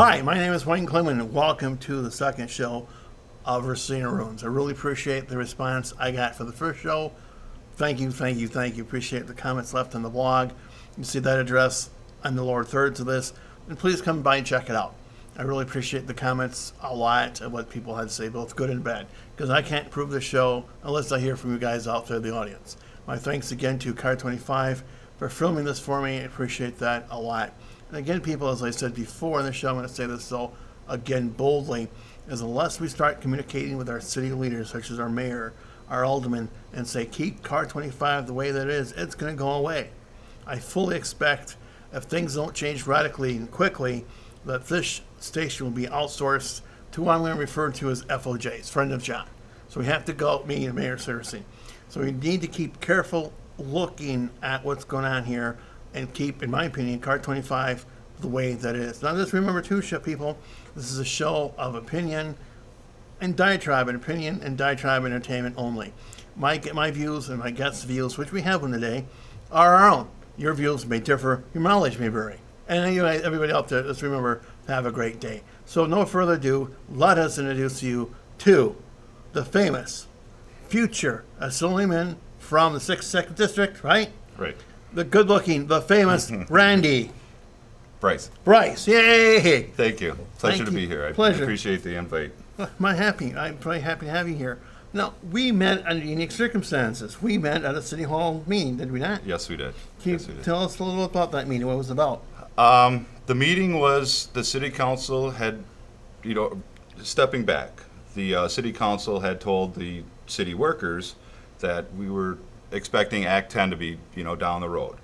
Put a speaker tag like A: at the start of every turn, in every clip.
A: Hi, my name is Wayne Clement, and welcome to the second show of Racine Ruins. I really appreciate the response I got for the first show. Thank you. Appreciate the comments left on the blog. You see that address on the lower thirds of this, and please come by and check it out. I really appreciate the comments a lot of what people had to say, both good and bad, because I can't prove the show unless I hear from you guys out there in the audience. My thanks again to Car25 for filming this for me. I appreciate that a lot. And again, people, as I said before in the show, I'm going to say this so again boldly, is unless we start communicating with our city leaders, such as our mayor, our alderman, and say, keep Car25 the way that it is, it's going to go away. I fully expect, if things don't change radically and quickly, that this station will be outsourced to what I'm going to refer to as FOJs, Friend of John. So we have to go, me and Mayor Racine. So we need to keep careful looking at what's going on here and keep, in my opinion, Car25 the way that it is. Now, just remember, too, people, this is a show of opinion and diatribe, entertainment only. My views and my guests' views, which we have one today, are our own. Your views may differ, your knowledge may vary. And anyway, everybody out there, just remember to have a great day. So, no further ado, let us introduce you to the famous future assemblyman from the 6th District, right?
B: Right.
A: The good-looking, the famous Randy.
B: Bryce.
A: Yay!
B: Thank you. Pleasure to be here. I
A: Pleasure.
B: appreciate the invite.
A: I'm very happy to have you here. Now, we met under unique circumstances. We met at a City Hall meeting, did we not?
B: Yes, we did.
A: Can you tell us a little about that meeting, what it was about?
B: The meeting was the city council had, stepping back, the city council had told the city workers that we were expecting Act 10 to be, down the road.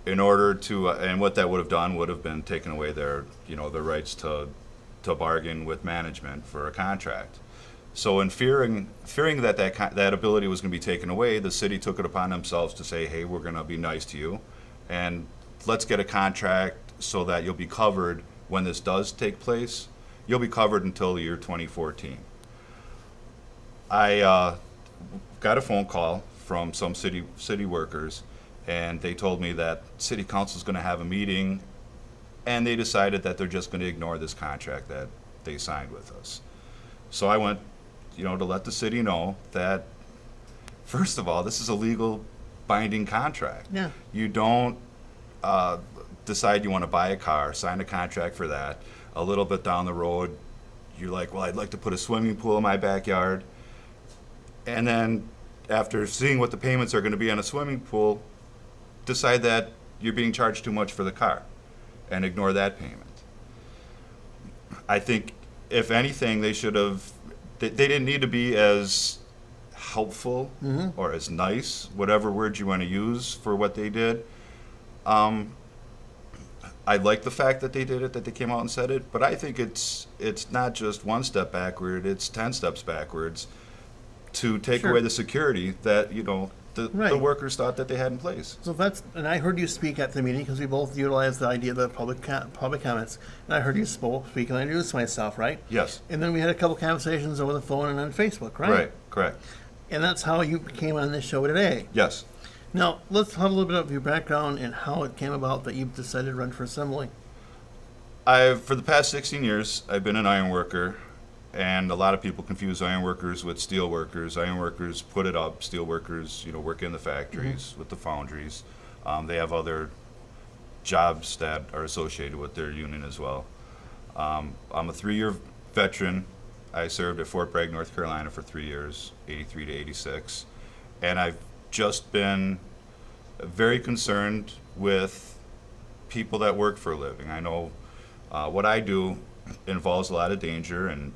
B: In order to, and what that would have done would have been taken away their rights to bargain with management for a contract. So in fearing that ability was going to be taken away, the city took it upon themselves to say, hey, we're going to be nice to you, and let's get a contract so that you'll be covered when this does take place. You'll be covered until the year 2014. I got a phone call from some city workers, and they told me that city council is going to have a meeting, and they decided that they're just going to ignore this contract that they signed with us. So I went, to let the city know that, first of all, this is a legal binding contract.
A: Yeah.
B: You don't decide you want to buy a car, sign a contract for that. A little bit down the road, you're like, well, I'd like to put a swimming pool in my backyard. And then after seeing what the payments are going to be on a swimming pool, decide that you're being charged too much for the car and ignore that payment. I think, if anything, they should have, they didn't need to be as helpful or as nice, whatever word you want to use for what they did. I like the fact that they did it, that they came out and said it, but I think it's not just one step backward, it's 10 steps backwards to take away the security that, the workers thought that they had in place.
A: So and I heard you speak at the meeting because we both utilized the idea of the public comments, and I heard you speak and I introduced myself, right?
B: Yes.
A: And then we had a couple conversations over the phone and on Facebook, right?
B: Right, correct.
A: And that's how you came on this show today.
B: Yes.
A: Now, let's have a little bit of your background and how it came about that you decided to run for assembly.
B: For the past 16 years, I've been an iron worker, and a lot of people confuse iron workers with steel workers. Iron workers put it up, steel workers, work in the factories with the foundries. They have other jobs that are associated with their union as well. I'm a 3-year veteran. I served at Fort Bragg, North Carolina for 3 years, 83 to 86. And I've just been very concerned with people that work for a living. I know what I do involves a lot of danger, and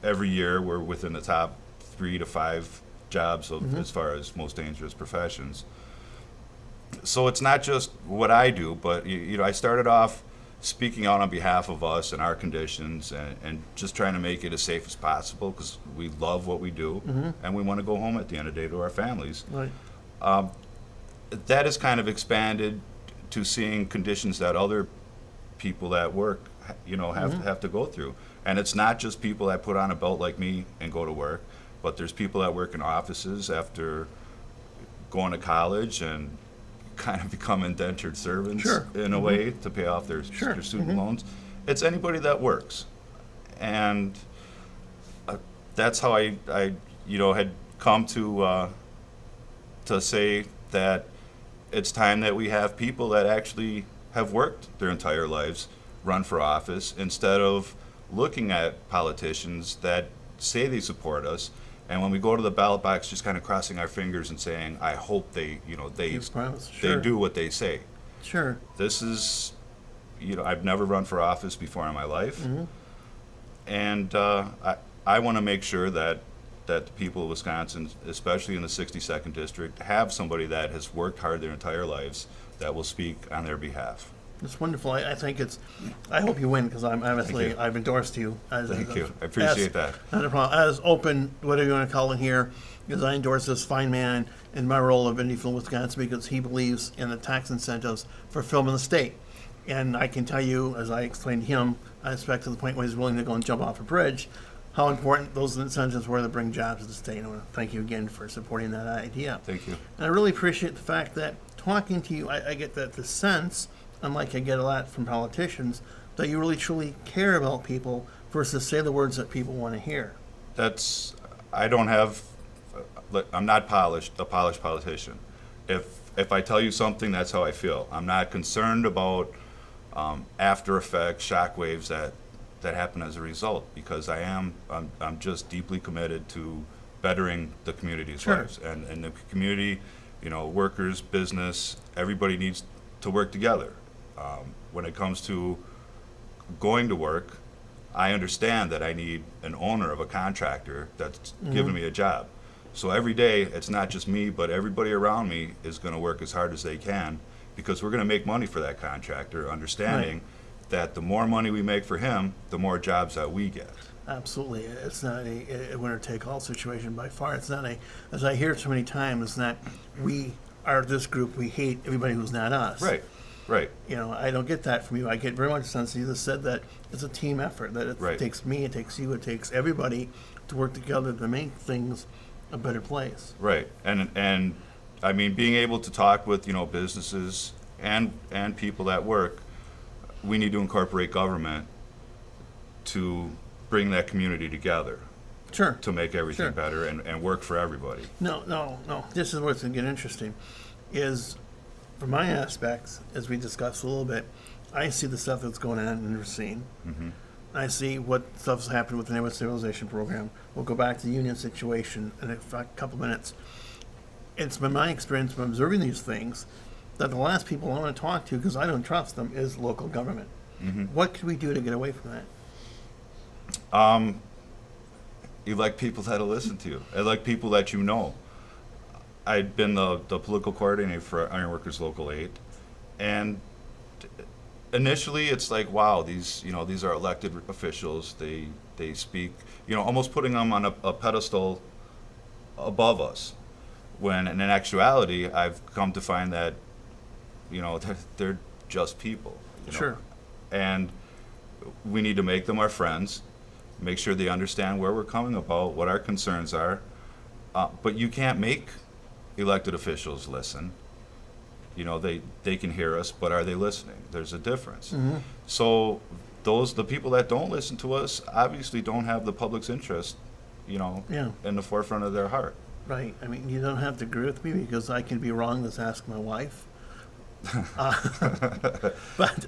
B: every year we're within the top 3 to 5 jobs of as far as most dangerous professions. So it's not just what I do, but I started off speaking out on behalf of us and our conditions, and just trying to make it as safe as possible, because we love what we do and we want to go home at the end of the day to our families.
A: Right.
B: That has kind of expanded to seeing conditions that other people at work have to go through. And it's not just people that put on a belt like me and go to work, but there's people that work in offices after going to college and kind of become indentured servants
A: Sure.
B: in a way to pay off their
A: Sure.
B: student loans. It's anybody that works, and that's how I had come to say that it's time that we have people that actually have worked their entire lives run for office, instead of looking at politicians that say they support us, and when we go to the ballot box, just kind of crossing our fingers and saying, I hope they
A: Promise.
B: they
A: Sure.
B: do what they say.
A: Sure.
B: This is, I've never run for office before in my life,
A: Mm-hmm.
B: and I want to make sure that the people of Wisconsin, especially in the 62nd district, have somebody that has worked hard their entire lives that will speak on their behalf.
A: It's wonderful. I think I hope you win, because
B: you.
A: I've endorsed you.
B: Thank you. I appreciate that.
A: Not a problem. As open, whatever you want to call it here, because I endorse this fine man in my role of Indie Film Wisconsin, because he believes in the tax incentives for film in the state. And I can tell you, as I explained to him, I expect to the point where he's willing to go and jump off a bridge, how important those incentives were to bring jobs to the state. I want to thank you again for supporting that idea.
B: Thank you.
A: And I really appreciate the fact that talking to you, I get the sense, unlike I get a lot from politicians, that you really truly care about people versus say the words that people want to hear.
B: I'm not a polished politician. If I tell you something, that's how I feel. I'm not concerned about after effects, shock waves that happen as a result, because I'm just deeply committed to bettering the community's
A: Sure.
B: lives. And the community, workers, business, everybody needs to work together. When it comes to going to work, I understand that I need an owner of a contractor that's giving me a job. So every day, it's not just me, but everybody around me is going to work as hard as they can, because we're going to make money for that contractor, understanding that the more money we make for him, the more jobs that we get.
A: Absolutely. It's not a winner-take-all situation by far. It's not as I hear so many times, it's not we are this group, we hate everybody who's not us.
B: Right.
A: I don't get that from you. I get very much a sense you just said that it's a team effort, that it takes me, it takes you, it takes everybody to work together to make things a better place.
B: Right. And I mean, being able to talk with, businesses and people at work, we need to incorporate government to bring that community together.
A: Sure.
B: To make everything
A: Sure.
B: better and work for everybody.
A: No. This is what's going to get interesting. Is from my aspects, as we discussed a little bit, I see the stuff that's going on in Racine.
B: Mm-hmm.
A: I see what stuff's happened with the neighborhood stabilization program. We'll go back to the union situation in a couple minutes. It's been my experience from observing these things that the last people I want to talk to, because I don't trust them, is local government.
B: Mm-hmm.
A: What can we do to get away from that?
B: You like people that'll listen to you. I like people that you know. I'd been the political coordinator for Ironworkers Local 8, and initially it's like, wow, these are elected officials. They speak, almost putting them on a pedestal above us. When in actuality, I've come to find that, they're just people.
A: Sure.
B: And we need to make them our friends, make sure they understand where we're coming about, what our concerns are. But you can't make elected officials listen. They can hear us, but are they listening? There's a difference.
A: Mm-hmm.
B: So the people that don't listen to us obviously don't have the public's interest, in the forefront of their heart.
A: Right. I mean, you don't have to agree with me, because I can be wrong. Let's ask my wife. But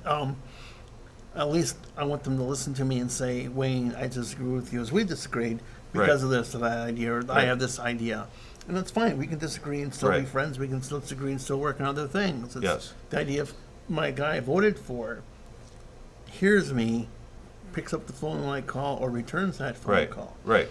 A: at least I want them to listen to me and say, Wayne, I disagree with you as we disagreed because of this or that idea, or I have this idea. And that's fine. We can disagree and still be friends. We can still disagree and still work on other things. It's the idea of my guy I voted for hears me, picks up the phone when I call, or returns that phone call.
B: Right.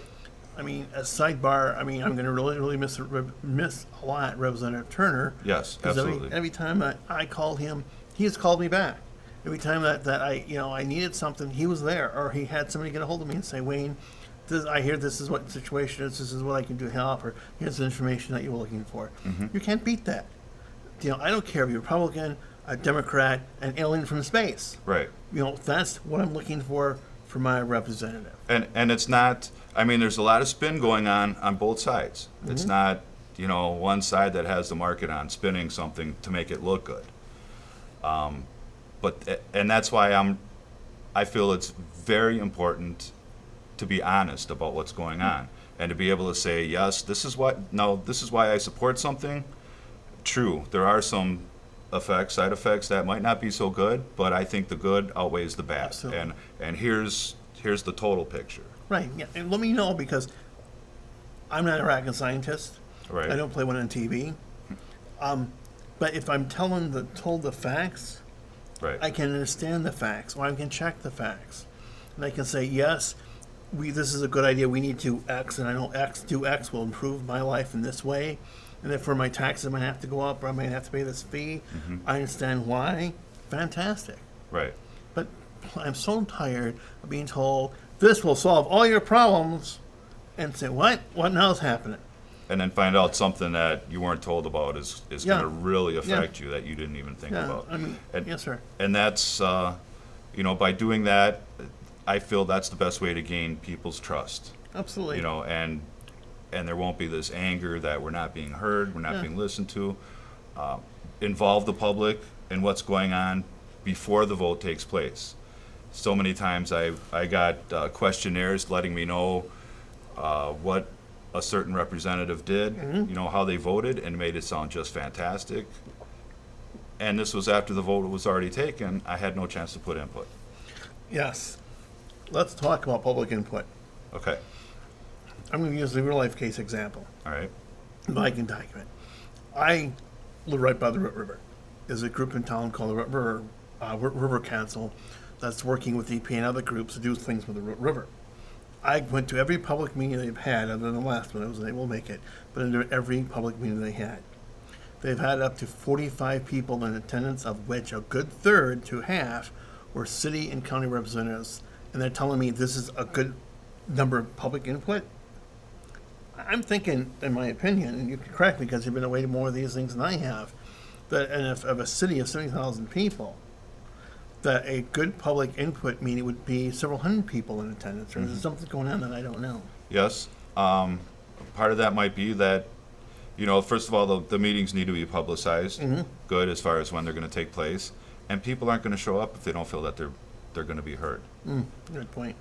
A: I mean, a sidebar, I'm going to really miss a lot Representative Turner.
B: Yes, absolutely.
A: Every time I called him, he has called me back. Every time that I needed something, he was there, or he had somebody get a hold of me and say, Wayne, I hear this is what the situation is, this is what I can do to help, or here's the information that you were looking for.
B: Mm-hmm.
A: You can't beat that. I don't care if you're a Republican, a Democrat, an alien from space.
B: Right.
A: That's what I'm looking for my representative.
B: And it's not, there's a lot of spin going on both sides. Mm-hmm. It's not, one side that has the market on spinning something to make it look good. And that's why I feel it's very important to be honest about what's going on and to be able to say, yes, this is why I support something. True, there are some side effects that might not be so good, but I think the good outweighs the bad.
A: Absolutely.
B: And here's the total picture.
A: Right. Yeah. And let me know, because I'm not a rocket scientist.
B: Right.
A: I don't play one on TV. But if I'm told the facts,
B: Right.
A: I can understand the facts, or I can check the facts, and I can say, yes, this is a good idea. We need to X, and I know do X will improve my life in this way, and therefore my taxes might have to go up, or I might have to pay this fee. I understand why. Fantastic.
B: Right.
A: But I'm so tired of being told this will solve all your problems, and say, what? What now is happening?
B: And then find out something that you weren't told about is
A: Yeah.
B: going to really affect you that you didn't even think
A: Yeah,
B: about.
A: I mean,
B: And-
A: yes, sir.
B: And that's, by doing that, I feel that's the best way to gain people's trust.
A: Absolutely.
B: And there won't be this anger that we're not being heard, we're not
A: Yeah.
B: being listened to. Involve the public in what's going on before the vote takes place. So many times I got questionnaires letting me know what a certain representative did, how they voted, and made it sound just fantastic. And this was after the vote was already taken. I had no chance to put input.
A: Yes. Let's talk about public input.
B: Okay,
A: I'm going to use the real life case example.
B: all right,
A: I can document. I live right by the Root River. There's a group in town called the River Council that's working with EP and other groups to do things with the Root River. I went to every public meeting they've had, other than the last one. I wasn't able to make it, but into every public meeting they had. They've had up to 45 people in attendance, of which a good third to half were city and county representatives, and they're telling me this is a good number of public input. I'm thinking, in my opinion, and you can correct me because you've been away to more of these things than I have, that if of a city of 70,000 people, that a good public input meeting would be several hundred people in attendance, or is there something going on that I don't know?
B: yes. Part of that might be that, first of all, the meetings need to be publicized, good, as far as when they're going to take place, and people aren't going to show up if they don't feel that they're going to be heard.
A: Good point.